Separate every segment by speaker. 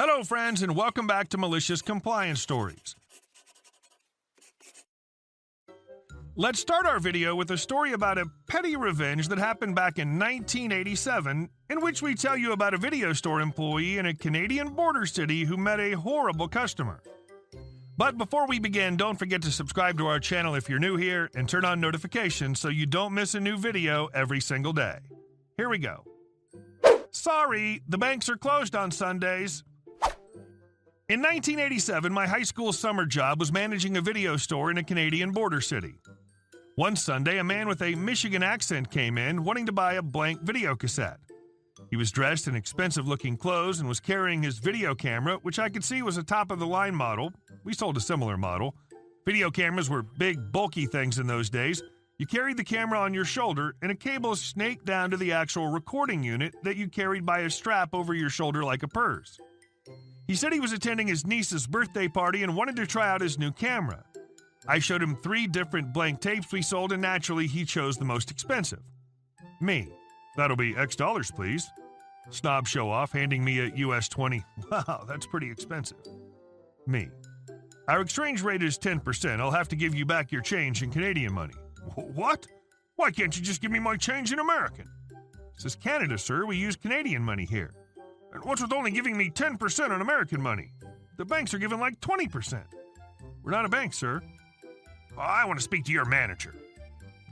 Speaker 1: Hello, friends, and welcome back to Malicious Compliance Stories. Let's start our video with a story about a petty revenge that happened back in 1987, in which we tell you about a video store employee in a Canadian border city who met a horrible customer. But before we begin, don't forget to subscribe to our channel if you're new here and turn on notifications so you don't miss a new video every single day. Here we go. Sorry, the banks are closed on Sundays. In 1987, my high school summer job was managing a video store in a Canadian border city. One Sunday, a man with a Michigan accent came in wanting to buy a blank video cassette. He was dressed in expensive-looking clothes and was carrying his video camera, which I could see was a top-of-the-line model. We sold a similar model. Video cameras were big, bulky things in those days. You carried the camera on your shoulder, and a cable snaked down to the actual recording unit that you carried by a strap over your shoulder like a purse. He said he was attending his niece's birthday party and wanted to try out his new camera. I showed him 3 different blank tapes we sold, and naturally he chose the most expensive. Me. That'll be X dollars, please. Snob show-off, handing me a US 20. Wow, that's pretty expensive. Me. Our exchange rate is 10%. I'll have to give you back your change in Canadian money. What? Why can't you just give me my change in American? This is Canada, sir. We use Canadian money here. And what's with only giving me 10% on American money? The banks are giving like 20%. We're not a bank, sir. I want to speak to your manager.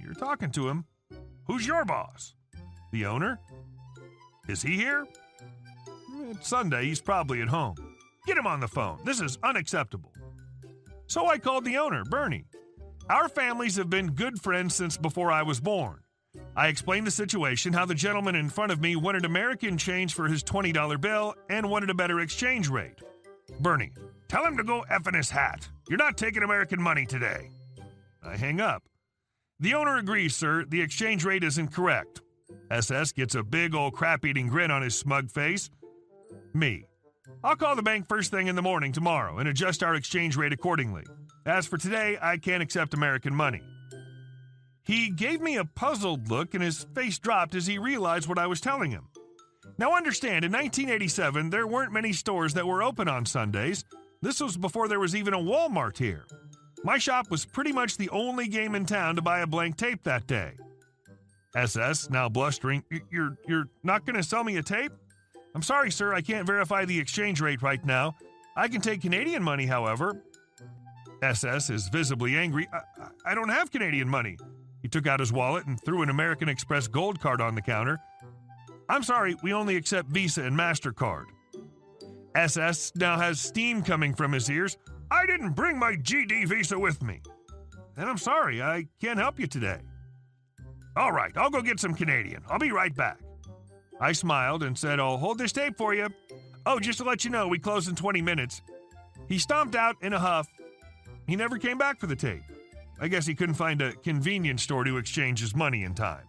Speaker 1: You're talking to him. Who's your boss? The owner? Is he here? It's Sunday. He's probably at home. Get him on the phone. This is unacceptable. So I called the owner, Bernie. Our families have been good friends since before I was born. I explained the situation, how the gentleman in front of me wanted American change for his $20 bill and wanted a better exchange rate. Bernie, tell him to go F in his hat. You're not taking American money today. I hang up. The owner agrees, sir. The exchange rate is incorrect. SS gets a big old crap-eating grin on his smug face. Me. I'll call the bank first thing in the morning tomorrow and adjust our exchange rate accordingly. As for today, I can't accept American money. He gave me a puzzled look and his face dropped as he realized what I was telling him. Now understand, in 1987, there weren't many stores that were open on Sundays. This was before there was even a Walmart here. My shop was pretty much the only game in town to buy a blank tape that day. SS, now blustering, You're not going to sell me a tape? I'm sorry, sir, I can't verify the exchange rate right now. I can take Canadian money, however. SS is visibly angry. I don't have Canadian money. He took out his wallet and threw an American Express Gold card on the counter. I'm sorry, we only accept Visa and MasterCard. SS now has steam coming from his ears. I didn't bring my GD Visa with me. And I'm sorry, I can't help you today. All right, I'll go get some Canadian. I'll be right back. I smiled and said, I'll hold this tape for you. Oh, just to let you know, we close in 20 minutes. He stomped out in a huff. He never came back for the tape. I guess he couldn't find a convenience store to exchange his money in time.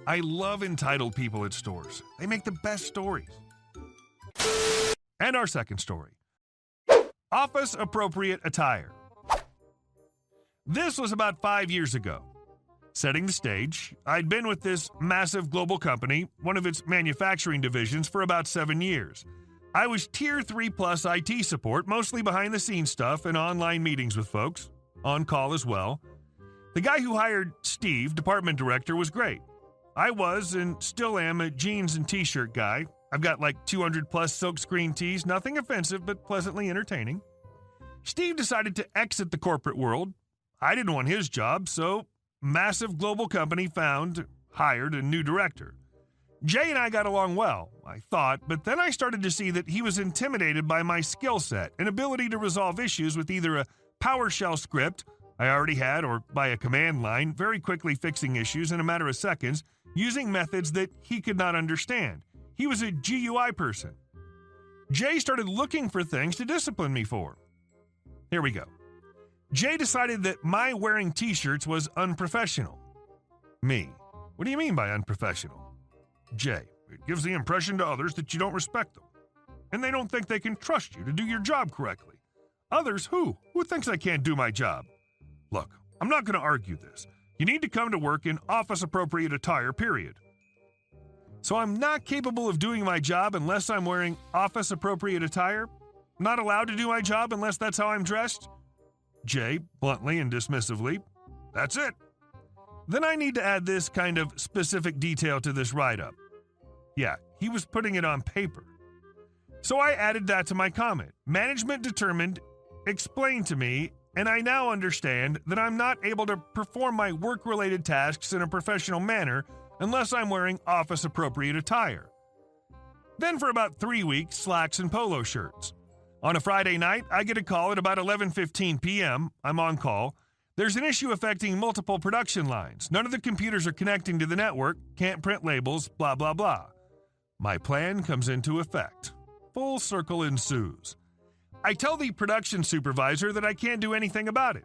Speaker 1: I love entitled people at stores. They make the best stories. And our second story. Office-appropriate attire. This was about 5 years ago. Setting the stage, I'd been with this massive global company, one of its manufacturing divisions, for about 7 years. I was Tier 3 plus IT support, mostly behind-the-scenes stuff and online meetings with folks. On call as well. The guy who hired Steve, department director, was great. I was and still am a jeans and t-shirt guy. I've got like 200 plus silkscreen tees, nothing offensive but pleasantly entertaining. Steve decided to exit the corporate world. I didn't want his job, so massive global company hired a new director. Jay and I got along well, I thought, but then I started to see that he was intimidated by my skill set and ability to resolve issues with either a PowerShell script I already had or by a command line, very quickly fixing issues in a matter of seconds using methods that he could not understand. He was a GUI person. Jay started looking for things to discipline me for. Here we go. Jay decided that my wearing t-shirts was unprofessional. Me. What do you mean by unprofessional? Jay. It gives the impression to others that you don't respect them. And they don't think they can trust you to do your job correctly. Others who? Who thinks I can't do my job? Look, I'm not going to argue this. You need to come to work in office-appropriate attire, period. So I'm not capable of doing my job unless I'm wearing office-appropriate attire? Not allowed to do my job unless that's how I'm dressed? J, bluntly and dismissively, that's it. Then I need to add this kind of specific detail to this write-up. Yeah, he was putting it on paper. So I added that to my comment. Management determined, explained to me, and I now understand that I'm not able to perform my work-related tasks in a professional manner unless I'm wearing office-appropriate attire. Then for about 3 weeks, slacks and polo shirts. On a Friday night, I get a call at about 11:15 p.m. I'm on call. There's an issue affecting multiple production lines. None of the computers are connecting to the network, can't print labels, blah, blah, blah. My plan comes into effect. Full circle ensues. I tell the production supervisor that I can't do anything about it.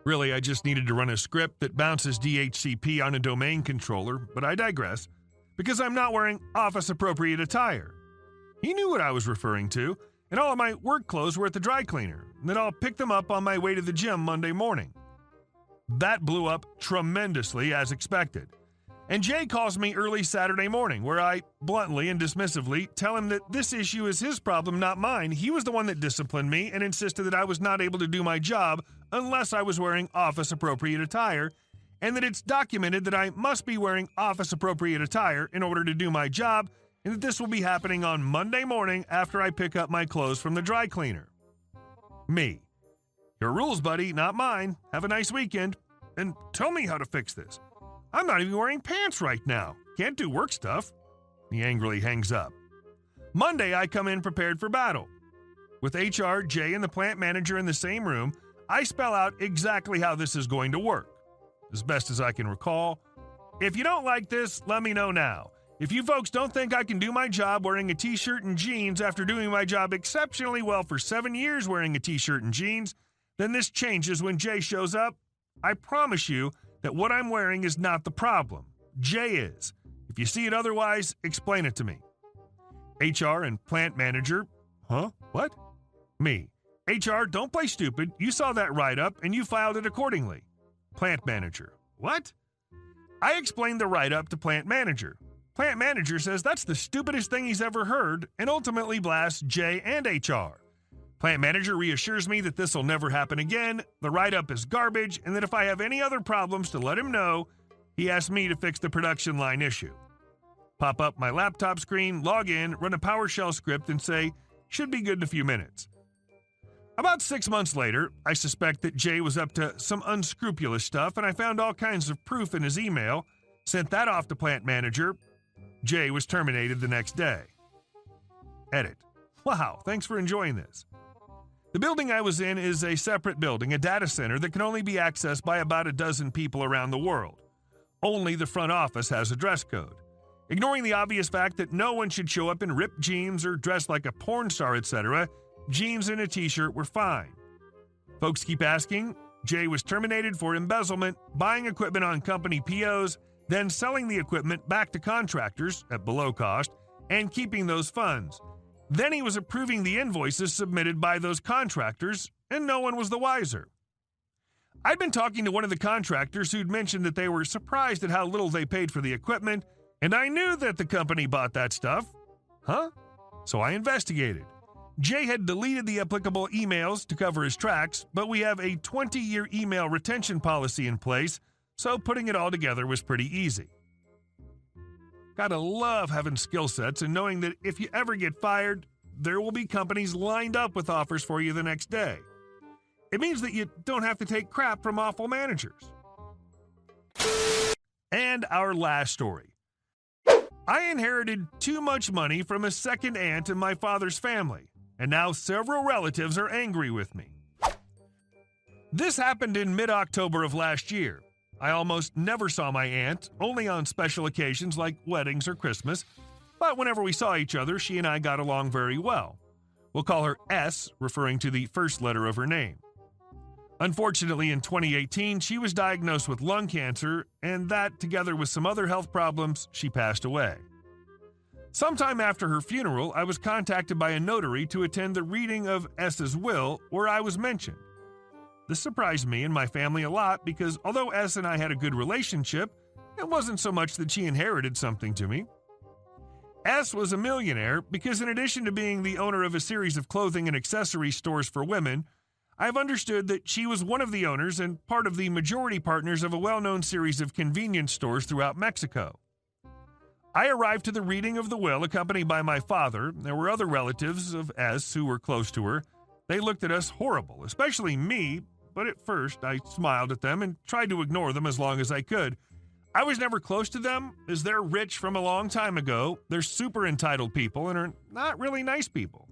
Speaker 1: Really, I just needed to run a script that bounces DHCP on a domain controller, but I digress, because I'm not wearing office-appropriate attire. He knew what I was referring to, and all of my work clothes were at the dry cleaner, and then I'll pick them up on my way to the gym Monday morning. That blew up tremendously as expected. And Jay calls me early Saturday morning, where I, bluntly and dismissively, tell him that this issue is his problem, not mine. He was the one that disciplined me and insisted that I was not able to do my job unless I was wearing office-appropriate attire, and that it's documented that I must be wearing office-appropriate attire in order to do my job, and that this will be happening on Monday morning after I pick up my clothes from the dry cleaner. Me. Your rules, buddy, not mine. Have a nice weekend. And tell me how to fix this. I'm not even wearing pants right now. Can't do work stuff. He angrily hangs up. Monday, I come in prepared for battle. With HR, Jay, and the plant manager in the same room, I spell out exactly how this is going to work. As best as I can recall. If you don't like this, let me know now. If you folks don't think I can do my job wearing a t-shirt and jeans after doing my job exceptionally well for 7 years wearing a t-shirt and jeans, then this changes when Jay shows up. I promise you that what I'm wearing is not the problem. Jay is. If you see it otherwise, explain it to me. HR and plant manager. Huh? What? Me. HR, don't play stupid. You saw that write-up and you filed it accordingly. Plant manager. What? I explained the write-up to plant manager. Plant manager says that's the stupidest thing he's ever heard and ultimately blasts Jay and HR. Plant manager reassures me that this will never happen again, the write-up is garbage, and that if I have any other problems to let him know, he asks me to fix the production line issue. Pop up my laptop screen, log in, run a PowerShell script, and say, should be good in a few minutes. About 6 months later, I suspect that Jay was up to some unscrupulous stuff, and I found all kinds of proof in his email, sent that off to plant manager. Jay was terminated the next day. Edit. Wow, thanks for enjoying this. The building I was in is a separate building, a data center that can only be accessed by about a dozen people around the world. Only the front office has a dress code. Ignoring the obvious fact that no one should show up in ripped jeans or dress like a porn star, etc., jeans and a t-shirt were fine. Folks keep asking. Jay was terminated for embezzlement, buying equipment on company POs, then selling the equipment back to contractors at below cost and keeping those funds. Then he was approving the invoices submitted by those contractors, and no one was the wiser. I'd been talking to one of the contractors who'd mentioned that they were surprised at how little they paid for the equipment, and I knew that the company bought that stuff. Huh? So I investigated. Jay had deleted the applicable emails to cover his tracks, but we have a 20-year email retention policy in place, so putting it all together was pretty easy. Gotta love having skill sets and knowing that if you ever get fired, there will be companies lined up with offers for you the next day. It means that you don't have to take crap from awful managers. And our last story. I inherited too much money from a second aunt in my father's family, and now several relatives are angry with me. This happened in mid-October of last year. I almost never saw my aunt, only on special occasions like weddings or Christmas, but whenever we saw each other, she and I got along very well. We'll call her S, referring to the first letter of her name. Unfortunately, in 2018, she was diagnosed with lung cancer, and that, together with some other health problems, she passed away. Sometime after her funeral, I was contacted by a notary to attend the reading of S's will, where I was mentioned. This surprised me and my family a lot because although S and I had a good relationship, it wasn't so much that she inherited something to me. S was a millionaire because in addition to being the owner of a series of clothing and accessory stores for women, I've understood that she was one of the owners and part of the majority partners of a well-known series of convenience stores throughout Mexico. I arrived to the reading of the will accompanied by my father. There were other relatives of S who were close to her. They looked at us horrible, especially me, but at first I smiled at them and tried to ignore them as long as I could. I was never close to them, as they're rich from a long time ago, they're super entitled people, and are not really nice people.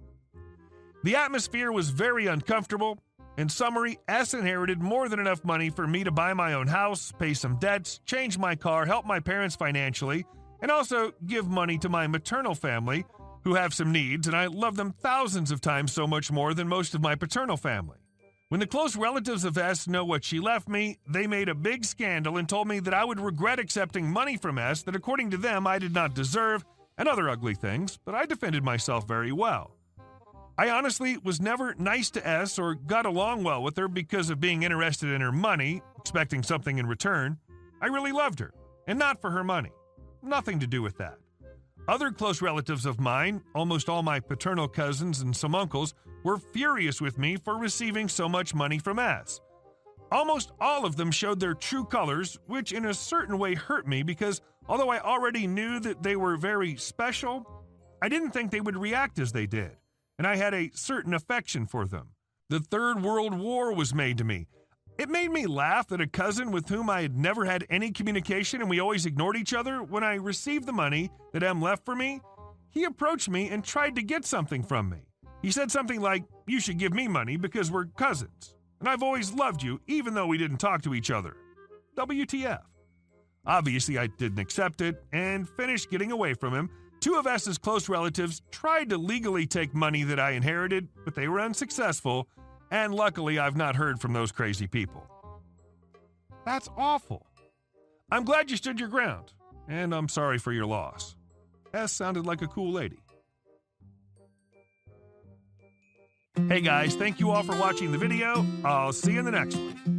Speaker 1: The atmosphere was very uncomfortable. In summary, S inherited more than enough money for me to buy my own house, pay some debts, change my car, help my parents financially, and also give money to my maternal family, who have some needs, and I love them thousands of times so much more than most of my paternal family. When the close relatives of S know what she left me, they made a big scandal and told me that I would regret accepting money from S that according to them I did not deserve, and other ugly things, but I defended myself very well. I honestly was never nice to S or got along well with her because of being interested in her money, expecting something in return. I really loved her, and not for her money. Nothing to do with that. Other close relatives of mine, almost all my paternal cousins and some uncles, were furious with me for receiving so much money from S. Almost all of them showed their true colors, which in a certain way hurt me because although I already knew that they were very special, I didn't think they would react as they did, and I had a certain affection for them. The Third World War was made to me. It made me laugh that a cousin with whom I had never had any communication and we always ignored each other, when I received the money that M left for me, he approached me and tried to get something from me. He said something like, "You should give me money because we're cousins, and I've always loved you even though we didn't talk to each other." WTF. Obviously, I didn't accept it and finished getting away from him. Two of S's close relatives tried to legally take money that I inherited, but they were unsuccessful. And luckily, I've not heard from those crazy people. That's awful. I'm glad you stood your ground, and I'm sorry for your loss. S sounded like a cool lady. Hey guys, thank you all for watching the video. I'll see you in the next one.